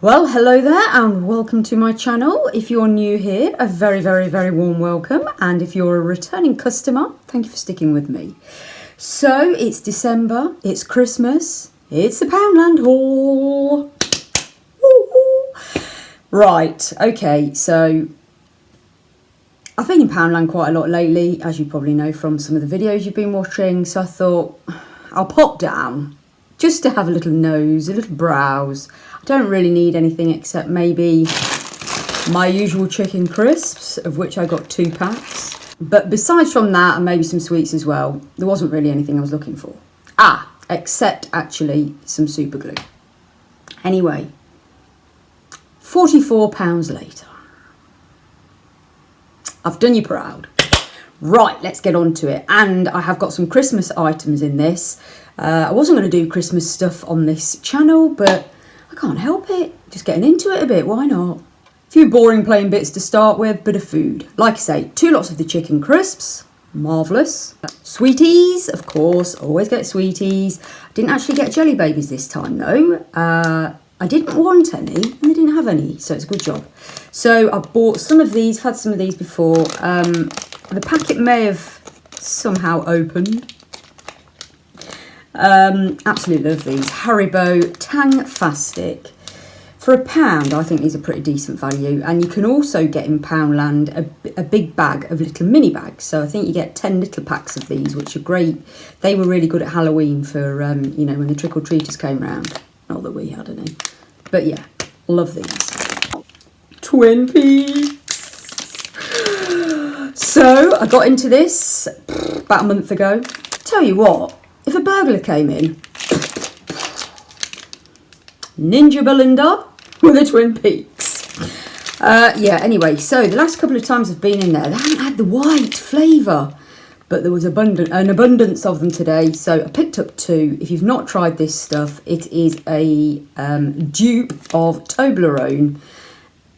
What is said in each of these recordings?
Well, hello there and welcome to my channel. If you're new here, a very, very, very warm welcome. And if you're a returning customer, thank you for sticking with me. So it's December, it's Christmas, it's the Poundland Haul. Woo-hoo. Right, okay, so I've been in Poundland quite a lot lately, as you probably know from some of the videos you've been watching. So I thought I'll pop down just to have a little nose, a little browse. I don't really need anything except maybe my usual chicken crisps, of which I got 2 packs. But besides from that, and maybe some sweets as well, there wasn't really anything I was looking for. Except actually some super glue. Anyway, £44 later. I've done you proud. Right, let's get on to it. And I have got some Christmas items in this. I wasn't going to do Christmas stuff on this channel, but I can't help it. Just getting into it a bit, why not? A few boring plain bits to start with, bit of food. Like I say, 2 lots of the chicken crisps, marvellous. Sweeties, of course, always get sweeties. Didn't actually get jelly babies this time though. I didn't want any and they didn't have any, so it's a good job. So I bought some of these, I've had some of these before. The packet may have somehow opened. Absolutely love these. Haribo Tang-Fastic. For £1, I think these are pretty decent value. And you can also get in Poundland a big bag of little mini bags. So I think you get 10 little packs of these, which are great. They were really good at Halloween for, you know, when the trick-or-treaters came round. Not that we had any. But yeah, love these. Twin Peaks. So I got into this about a month ago. Tell you what, if a burglar came in, Ninja Belinda with a Twin Peaks. Yeah, anyway, so the last couple of times I've been in there, they haven't had the white flavour, but there was an abundance of them today. So I picked up 2. If you've not tried this stuff, it is a dupe of Toblerone.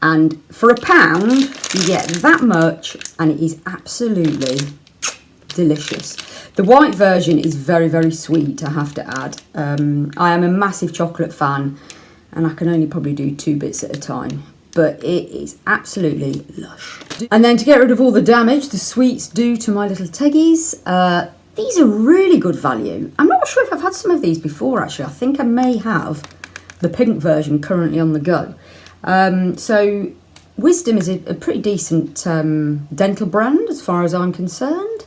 And for £1, you get that much, and it is absolutely delicious. The white version is very, very sweet, I have to add. I am a massive chocolate fan, and I can only probably do 2 bits at a time. But it is absolutely lush. And then to get rid of all the damage the sweets do to my little teggies, these are really good value. I'm not sure if I've had some of these before, actually. I think I may have the pink version currently on the go. So Wisdom is a pretty decent dental brand as far as I'm concerned.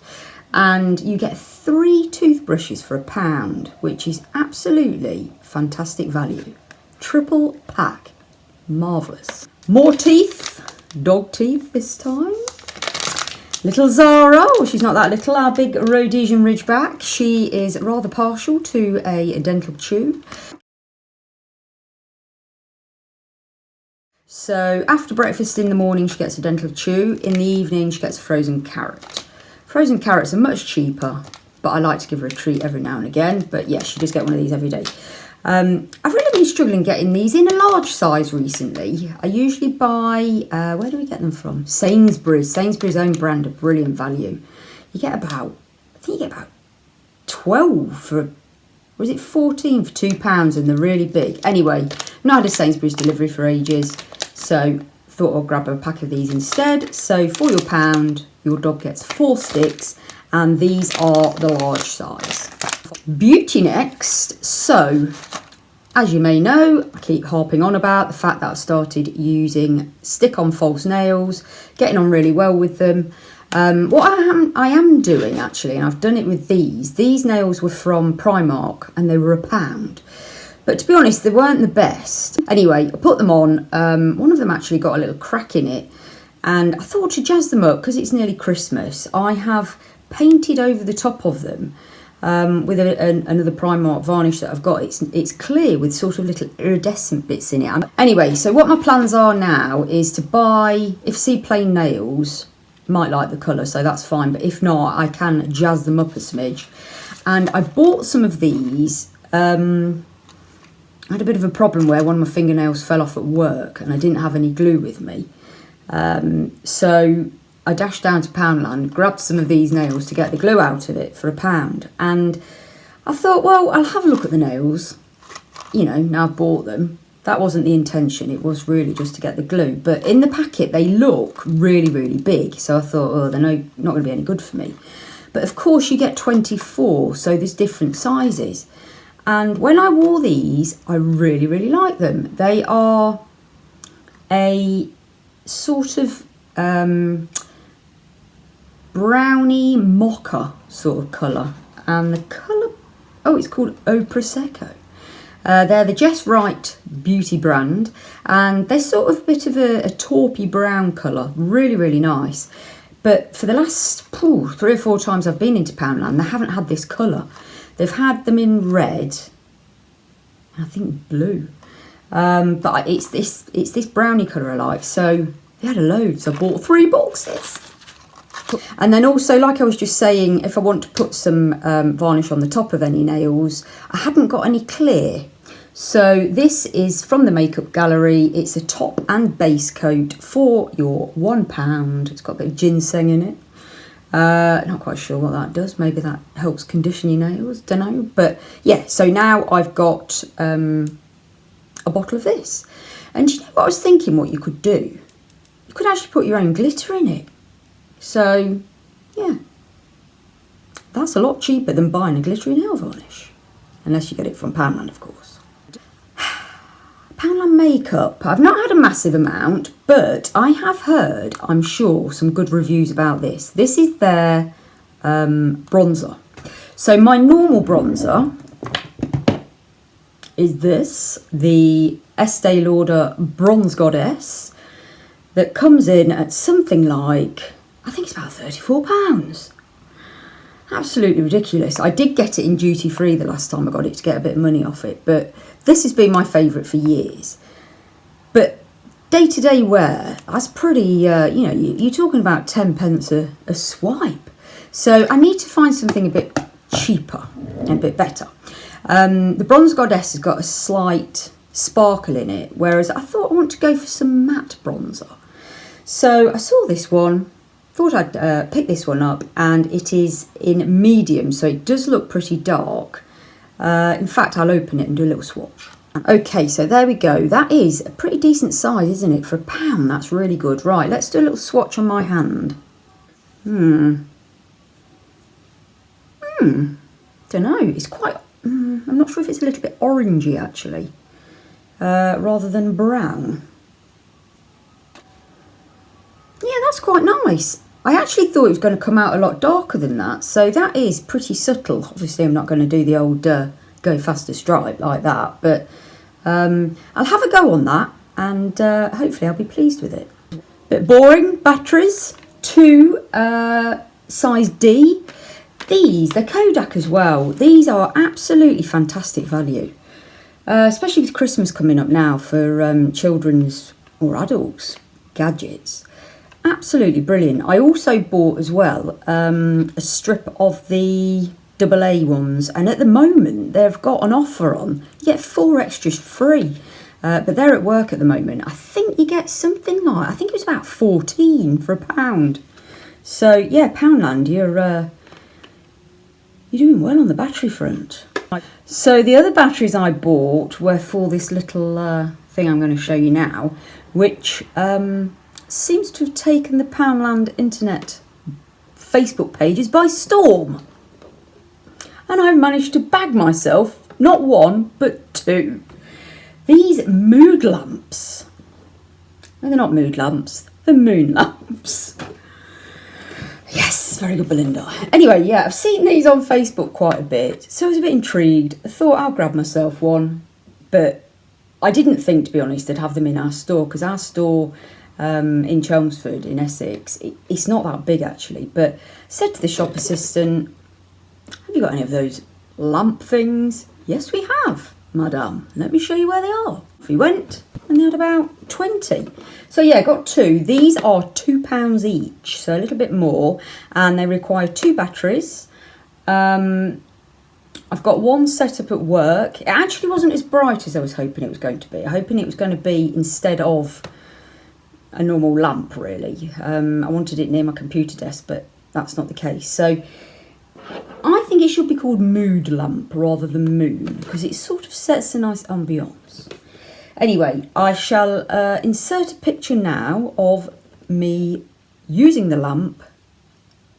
And you get 3 toothbrushes for £1, which is absolutely fantastic value. Triple pack. Marvellous. More teeth. Dog teeth this time. Little Zara. Well, she's not that little. Our big Rhodesian Ridgeback. She is rather partial to a dental chew. So after breakfast in the morning, she gets a dental chew. In the evening, she gets a frozen carrot. Frozen carrots are much cheaper, but I like to give her a treat every now and again. But yeah, she does get one of these every day. I've really been struggling getting these in a large size recently. I usually buy, where do we get them from? Sainsbury's. Sainsbury's own brand of brilliant value. You get about, I think you get about 12 for, or is it 14 for £2, and they're really big. Anyway, I've not had a Sainsbury's delivery for ages, so thought I'll grab a pack of these instead. So for your £1, your dog gets 4 sticks, and these are the large size. Beauty next. So, as you may know, I keep harping on about the fact that I started using stick-on false nails, getting on really well with them. What I am doing actually, and I've done it with these nails were from Primark and they were £1. But to be honest, they weren't the best. Anyway, I put them on. One of them actually got a little crack in it, and I thought to jazz them up because it's nearly Christmas. I have painted over the top of them with another Primark varnish that I've got. It's clear with sort of little iridescent bits in it. Anyway, so what my plans are now is to buy, if I see plain nails, might like the colour, so that's fine. But if not, I can jazz them up a smidge. And I bought some of these. I had a bit of a problem where one of my fingernails fell off at work and I didn't have any glue with me. So I dashed down to Poundland, grabbed some of these nails to get the glue out of it for £1. And I thought, well, I'll have a look at the nails, you know, now I've bought them. That wasn't the intention. It was really just to get the glue. But in the packet, they look really, really big. So I thought, oh, they're not going to be any good for me. But of course, you get 24, so there's different sizes. And when I wore these, I really, really like them. They are a sort of brownie mocha sort of colour. And the colour, oh, it's called Eau Prosecco. They're the Just Right beauty brand, and they're sort of a bit of a taupey brown colour. Really, really nice. But for the last 3 or 4 times I've been into Poundland, they haven't had this colour. They've had them in red, and I think blue. But it's this brownie colour I like. So they had a load, so I bought 3 boxes. And then also, like I was just saying, if I want to put some varnish on the top of any nails, I hadn't got any clear. So this is from the Makeup Gallery. It's a top and base coat for your £1. It's got a bit of ginseng in it. Not quite sure what that does. Maybe that helps condition your nails. Don't know. But yeah, so now I've got a bottle of this. And you know what I was thinking what you could do? You could actually put your own glitter in it. So, yeah, that's a lot cheaper than buying a glittery nail varnish. Unless you get it from Poundland, of course. Poundland makeup. I've not had a massive amount, but I have heard, I'm sure, some good reviews about this. This is their bronzer. So my normal bronzer is this, the Estee Lauder Bronze Goddess, that comes in at something like, I think it's about £34. Absolutely ridiculous. I did get it in duty free the last time I got it to get a bit of money off it, but this has been my favourite for years. But day-to-day wear, that's pretty, you're talking about 10 pence a swipe. So I need to find something a bit cheaper and a bit better. The Bronze Goddess has got a slight sparkle in it, whereas I thought I want to go for some matte bronzer. So I saw this one. Thought I'd pick this one up, and it is in medium, so it does look pretty dark. In fact, I'll open it and do a little swatch. Okay, so there we go. That is a pretty decent size, isn't it? For £1, that's really good. Right, let's do a little swatch on my hand. Don't know. It's quite, I'm not sure if it's a little bit orangey, actually, rather than brown. Yeah, that's quite nice. I actually thought it was going to come out a lot darker than that. So that is pretty subtle. Obviously, I'm not going to do the old go faster stripe like that. But I'll have a go on that. And hopefully I'll be pleased with it. Bit boring. Batteries. 2 size D. They're Kodak as well. These are absolutely fantastic value. Especially with Christmas coming up now for children's or adults' gadgets. Absolutely brilliant. I also bought as well a strip of the AA ones, and at the moment they've got an offer on. You get 4 extras free, but they're at work at the moment. I think you get something like, I think it was about 14 for £1. So yeah, Poundland, you're doing well on the battery front. So the other batteries I bought were for this little thing I'm going to show you now, which seems to have taken the Poundland internet Facebook pages by storm. And I've managed to bag myself not 1 but 2. These mood lamps. No, they're not mood lamps, they're moon lamps. Yes, very good, Belinda. Anyway, yeah, I've seen these on Facebook quite a bit, so I was a bit intrigued. I thought I'll grab myself one, but I didn't think, to be honest, they'd have them in our store, because our store in Chelmsford in Essex, it's not that big actually. But I said to the shop assistant, have you got any of those lamp things? Yes, we have, madame. Let me show you where they are. Off we went, and they had about 20. So yeah, got 2. These are £2 each, so a little bit more, and they require 2 batteries. I've got one set up at work. It actually wasn't as bright as I was hoping it was going to be. I'm hoping it was going to be instead of a normal lamp, really. I wanted it near my computer desk, but that's not the case. So I think it should be called mood lamp rather than moon, because it sort of sets a nice ambiance. Anyway, I shall insert a picture now of me using the lamp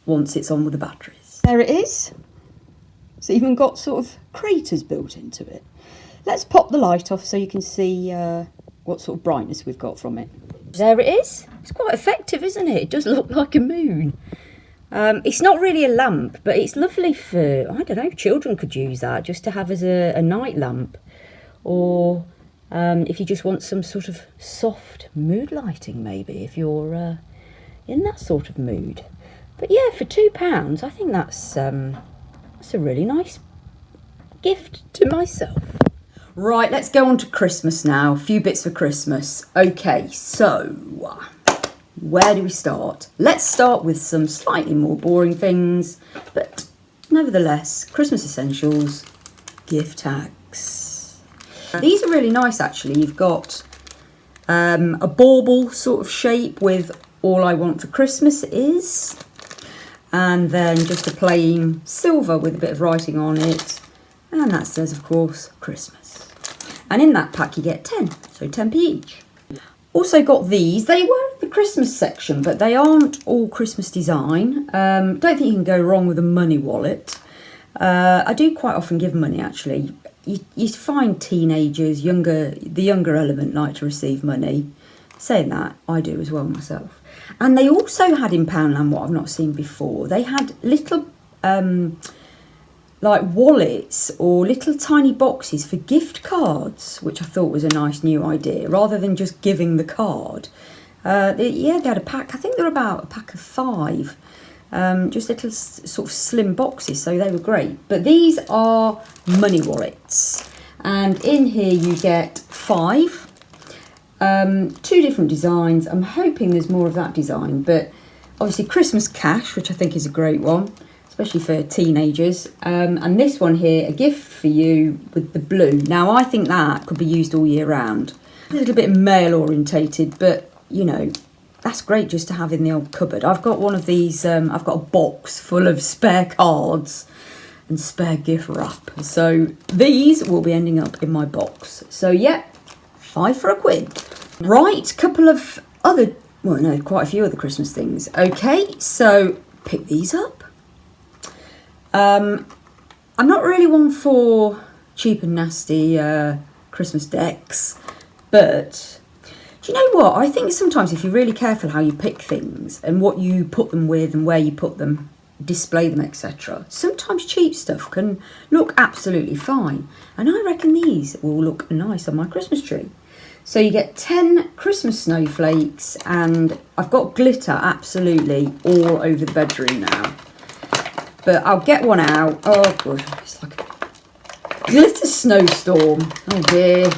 once it's on with the batteries. There it is. It's even got sort of craters built into it. Let's pop the light off so you can see what sort of brightness we've got from it. There it is. It's quite effective, isn't it? It does look like a moon. It's not really a lamp, but it's lovely for, I don't know, children could use that just to have as a night lamp. Or if you just want some sort of soft mood lighting, maybe, if you're in that sort of mood. But yeah, for £2, I think that's a really nice gift to myself. Right, let's go on to Christmas now. A few bits for Christmas. Okay, so where do we start? Let's start with some slightly more boring things, but nevertheless, Christmas essentials, gift tags. These are really nice, actually. You've got a bauble sort of shape with "All I Want for Christmas Is," and then just a plain silver with a bit of writing on it, and that says, of course, Christmas. And in that pack you get 10, so 10p each. Also got these. They were in the Christmas section, but they aren't all Christmas design. Don't think you can go wrong with a money wallet. I do quite often give money, actually. You find teenagers, the younger element, like to receive money. Saying that, I do as well myself. And they also had in Poundland what I've not seen before. They had little like wallets or little tiny boxes for gift cards, which I thought was a nice new idea, rather than just giving the card. They had a pack, I think they're about a pack of 5, just little sort of slim boxes, so they were great. But these are money wallets, and in here you get 5, 2 different designs. I'm hoping there's more of that design, but obviously Christmas cash, which I think is a great one, especially for teenagers, and this one here, a gift for you with the blue. Now I think that could be used all year round. A little bit male orientated, but you know, that's great just to have in the old cupboard. I've got one of these, I've got a box full of spare cards and spare gift wrap, so these will be ending up in my box. So yeah, 5 for £1. Right, couple of other, well no, quite a few other Christmas things. Okay, so pick these up. I'm not really one for cheap and nasty Christmas decks, but do you know what? I think sometimes if you're really careful how you pick things and what you put them with and where you put them, display them, etc., sometimes cheap stuff can look absolutely fine. And I reckon these will look nice on my Christmas tree. So you get 10 Christmas snowflakes, and I've got glitter absolutely all over the bedroom now. But I'll get one out. Oh, God, it's like a glitter snowstorm. Oh, dear.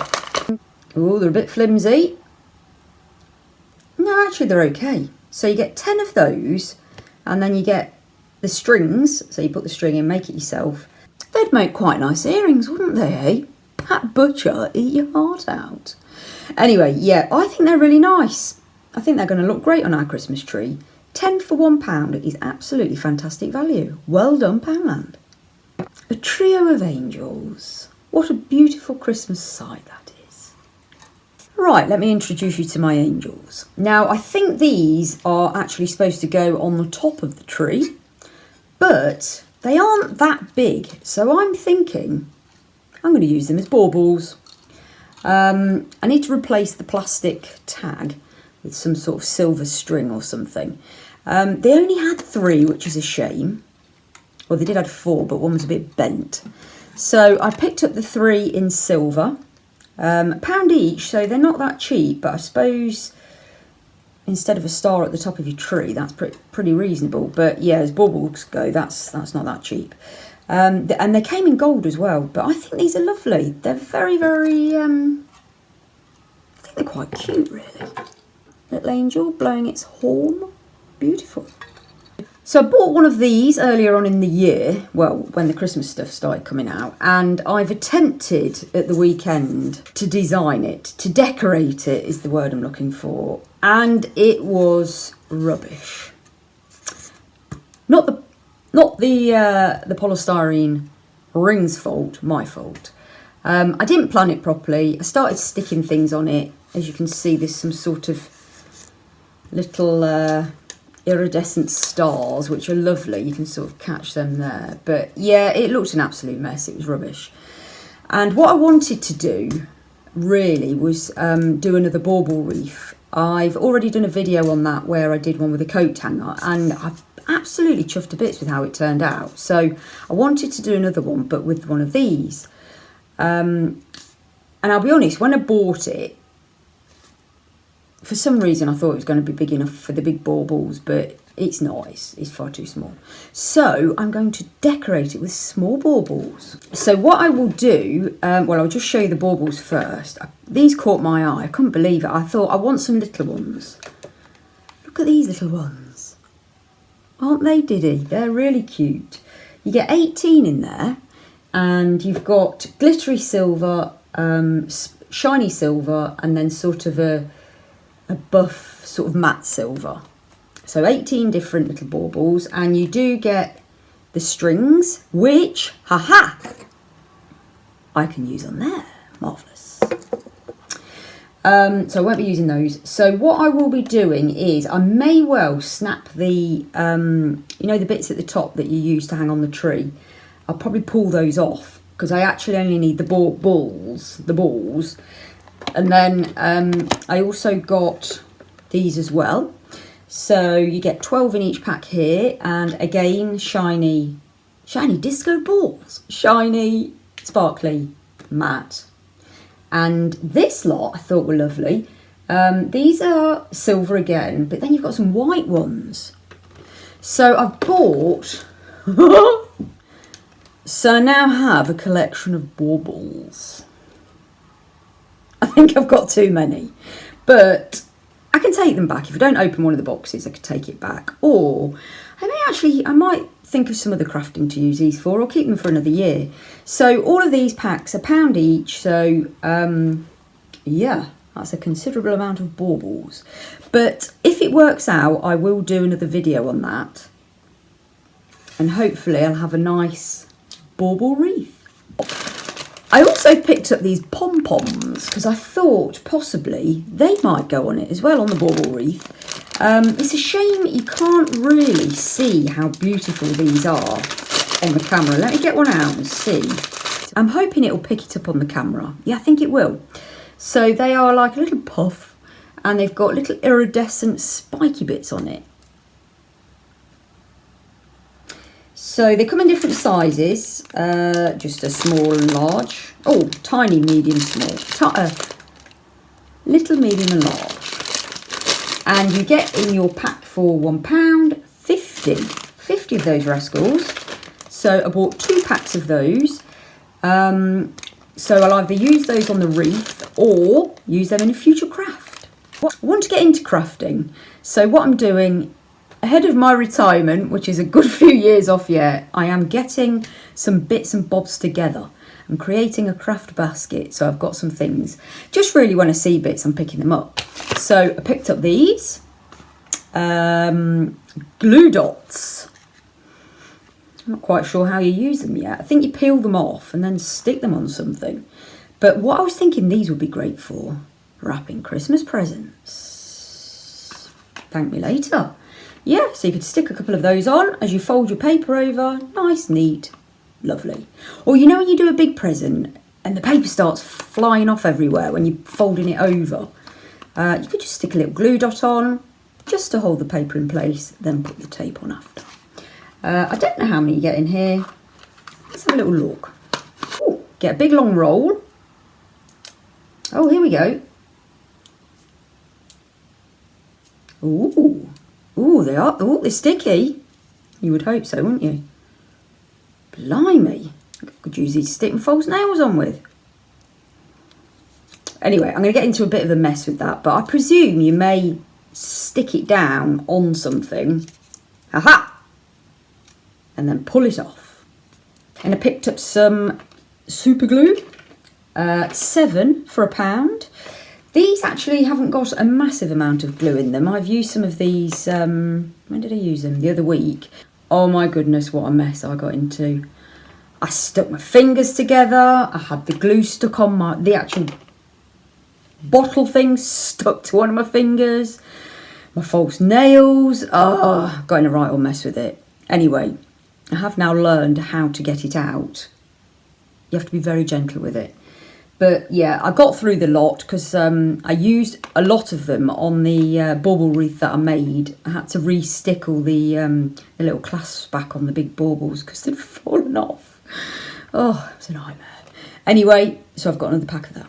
Oh, they're a bit flimsy. No, actually, they're okay. So you get 10 of those, and then you get the strings. So you put the string in, make it yourself. They'd make quite nice earrings, wouldn't they, eh? Pat Butcher, eat your heart out. Anyway, yeah, I think they're really nice. I think they're going to look great on our Christmas tree. 10 for £1 is absolutely fantastic value. Well done, Poundland. A trio of angels. What a beautiful Christmas sight that is. Right, let me introduce you to my angels. Now, I think these are actually supposed to go on the top of the tree, but they aren't that big. So I'm thinking I'm going to use them as baubles. I need to replace the plastic tag with some sort of silver string or something. They only had 3, which is a shame. Well, they did have 4, but one was a bit bent. So I picked up the 3 in silver. £1 each, so they're not that cheap, but I suppose instead of a star at the top of your tree, that's pretty reasonable. But yeah, as baubles go, that's not that cheap. And they came in gold as well, but I think these are lovely. They're very, very, I think they're quite cute, really. Little angel blowing its horn. Beautiful. So I bought one of these earlier on in the year, well, when the Christmas stuff started coming out, and I've attempted at the weekend to design it, to decorate it is the word I'm looking for, and it was rubbish. Not the polystyrene ring's fault, my fault. I didn't plan it properly. I started sticking things on it. As you can see, there's some sort of little iridescent stars, which are lovely. You can sort of catch them there. But yeah, it looked an absolute mess. It was rubbish. And what I wanted to do really was do another bauble wreath. I've already done a video on that where I did one with a coat hanger, and I've absolutely chuffed to bits with how it turned out. So I wanted to do another one, but with one of these. And I'll be honest, when I bought it, for some reason I thought it was going to be big enough for the big baubles, but it's not. It's far too small. So I'm going to decorate it with small baubles. So what I will do, well, I'll just show you the baubles first. These caught my eye. I couldn't believe it. I thought I want some little ones. Look at these little ones. Aren't they diddy? They're really cute. You get 18 in there, and you've got glittery silver, shiny silver, and then sort of a buff sort of matte silver. So 18 different little baubles, and you do get the strings, which, haha, I can use on there. Marvellous. So I won't be using those. So what I will be doing is I may well snap the, you know, the bits at the top that you use to hang on the tree. I'll probably pull those off because I actually only need the balls. And then I also got these as well. So you get 12 in each pack here, and again, shiny disco balls. Shiny, sparkly, matte. And this lot I thought were lovely. These are silver again, but then you've got some white ones. So I've bought... So I now have a collection of baubles. I think I've got too many, but I can take them back. If I don't open one of the boxes, I could take it back. Or I might think of some other crafting to use these for, or keep them for another year. So all of these packs are £1 each. So yeah, that's a considerable amount of baubles. But if it works out, I will do another video on that. And hopefully I'll have a nice bauble wreath. I also picked up these pom-poms because I thought possibly they might go on it as well, on the bauble wreath. It's a shame you can't really see how beautiful these are on the camera. Let me get one out and see. I'm hoping it'll pick it up on the camera. Yeah, I think it will. So they are like a little puff, and they've got little iridescent spiky bits on it. So they come in different sizes, just a small and large. Oh, tiny, medium, small. Little, medium and large. And you get in your pack for £1, 50 of those rascals. So I bought 2 packs of those. So I'll either use those on the wreath or use them in a future craft. I want to get into crafting. So what I'm doing, ahead of my retirement, which is a good few years off yet, I am getting some bits and bobs together. I'm creating a craft basket, so I've got some things. Just really when I see bits, I'm picking them up. So I picked up these glue dots. I'm not quite sure how you use them yet. I think you peel them off and then stick them on something. But what I was thinking these would be great for, wrapping Christmas presents. Thank me later. Yeah, so you could stick a couple of those on as you fold your paper over. Nice, neat, lovely. Or you know when you do a big present and the paper starts flying off everywhere when you're folding it over? You could just stick a little glue dot on just to hold the paper in place, then put the tape on after. I don't know how many you get in here. Let's have a little look. Ooh, get a big long roll. Oh, here we go. Ooh. Ooh, they are. Oh, they're sticky. You would hope so, wouldn't you? Blimey. I could use these to stick my false nails on with. Anyway, I'm going to get into a bit of a mess with that, but I presume you may stick it down on something. Aha! And then pull it off. And I picked up some super glue. 7 for £1. These actually haven't got a massive amount of glue in them. I've used some of these, when did I use them? The other week. Oh my goodness, what a mess I got into. I stuck my fingers together. I had the glue stuck on the actual bottle thing stuck to one of my fingers. My false nails. Oh, got in a right old mess with it. Anyway, I have now learned how to get it out. You have to be very gentle with it. But yeah, I got through the lot because I used a lot of them on the bauble wreath that I made. I had to re-stick all the little clasps back on the big baubles because they'd fallen off. Oh, it was a nightmare. Anyway, so I've got another pack of that.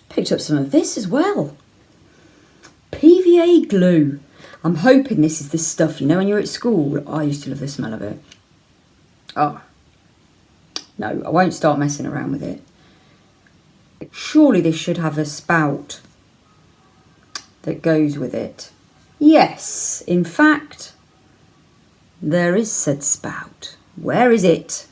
Picked up some of this as well. PVA glue. I'm hoping this is the stuff, you know, when you're at school. I used to love the smell of it. Oh, no, I won't start messing around with it. Surely this should have a spout that goes with it. Yes, in fact, there is said spout. Where is it?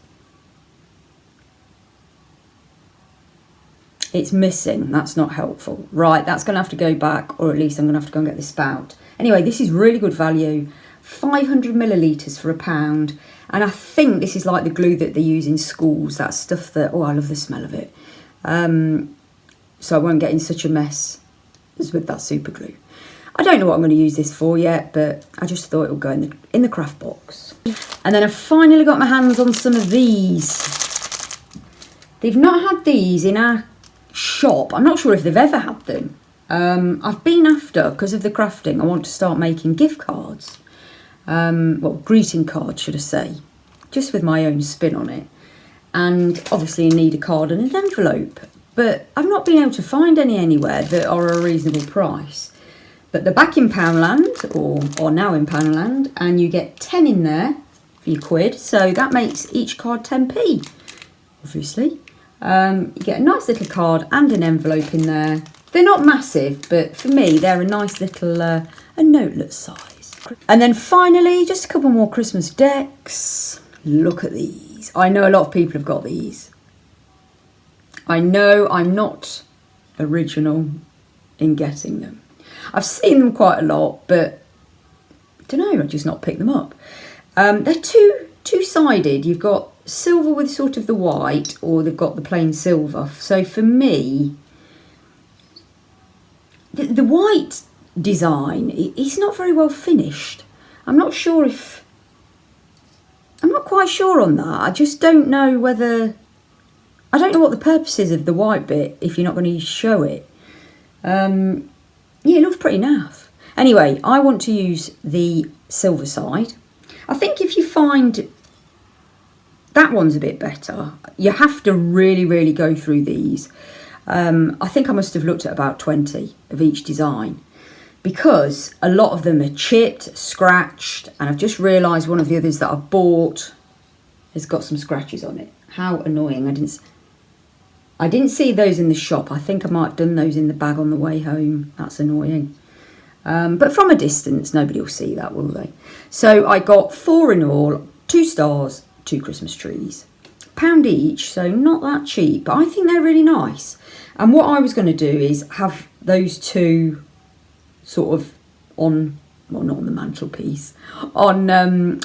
It's missing. That's not helpful. Right, that's going to have to go back, or at least I'm going to have to go and get the spout. Anyway, this is really good value. 500 millilitres for £1. And I think this is like the glue that they use in schools. That stuff that, oh, I love the smell of it. So I won't get in such a mess as with that super glue. I don't know what I'm going to use this for yet, but I just thought it would go in the craft box. And then I finally got my hands on some of these. They've not had these in our shop. I'm not sure if they've ever had them. I've been after, because of the crafting, I want to start making gift cards. Well, greeting cards, should I say. Just with my own spin on it. And obviously you need a card and an envelope. But I've not been able to find any anywhere that are a reasonable price. But they're back in Poundland, or now in Poundland, and you get 10 in there for your quid. So that makes each card 10p, obviously. You get a nice little card and an envelope in there. They're not massive, but for me, they're a nice little a notelet size. And then finally, just a couple more Christmas decks. Look at these. I know a lot of people have got these. I know I'm not original in getting them. I've seen them quite a lot, but I don't know, I've just not picked them up. They're two-sided. You've got silver with sort of the white, or they've got the plain silver. So for me, the white design is not very well finished. I'm not quite sure on that. I just don't know whether... I don't know what the purpose is of the white bit if you're not going to show it. Yeah, it looks pretty naff. Anyway, I want to use the silver side. I think if you find that one's a bit better, you have to really, really go through these. I think I must have looked at about 20 of each design, because a lot of them are chipped, scratched, and I've just realised one of the others that I've bought has got some scratches on it. How annoying. I didn't see those in the shop. I think I might have done those in the bag on the way home. That's annoying. But from a distance, nobody will see that, will they? So I got 4 in all, 2 stars, 2 Christmas trees. £1 each, so not that cheap. But I think they're really nice. And what I was going to do is have those 2 sort of on, well, not on the mantelpiece, on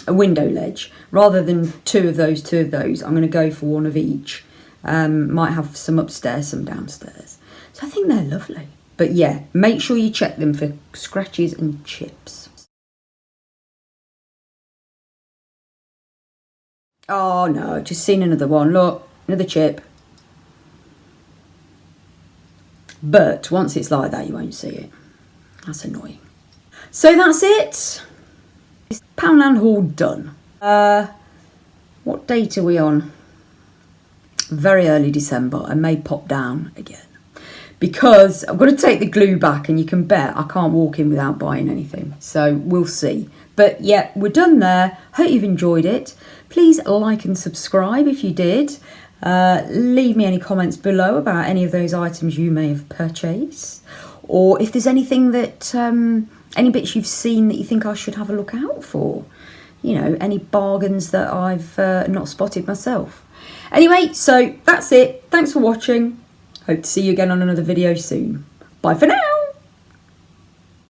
a window ledge. Rather than 2 of those, I'm going to go for 1 of each. Might have some upstairs, some downstairs. So I think they're lovely. But yeah, make sure you check them for scratches and chips. Oh no, I've just seen another one. Look, another chip. But once it's like that, you won't see it. That's annoying. So that's it. Poundland haul done. What date are we on? Very early December. I may pop down again, because I've got to take the glue back, and you can bet I can't walk in without buying anything. So we'll see. But yeah, we're done there. Hope you've enjoyed it. Please like and subscribe if you did. Leave me any comments below about any of those items you may have purchased, or if there's anything that any bits you've seen that you think I should have a look out for. You know, any bargains that I've not spotted myself. Anyway, so that's it. Thanks for watching. Hope to see you again on another video soon. Bye for now.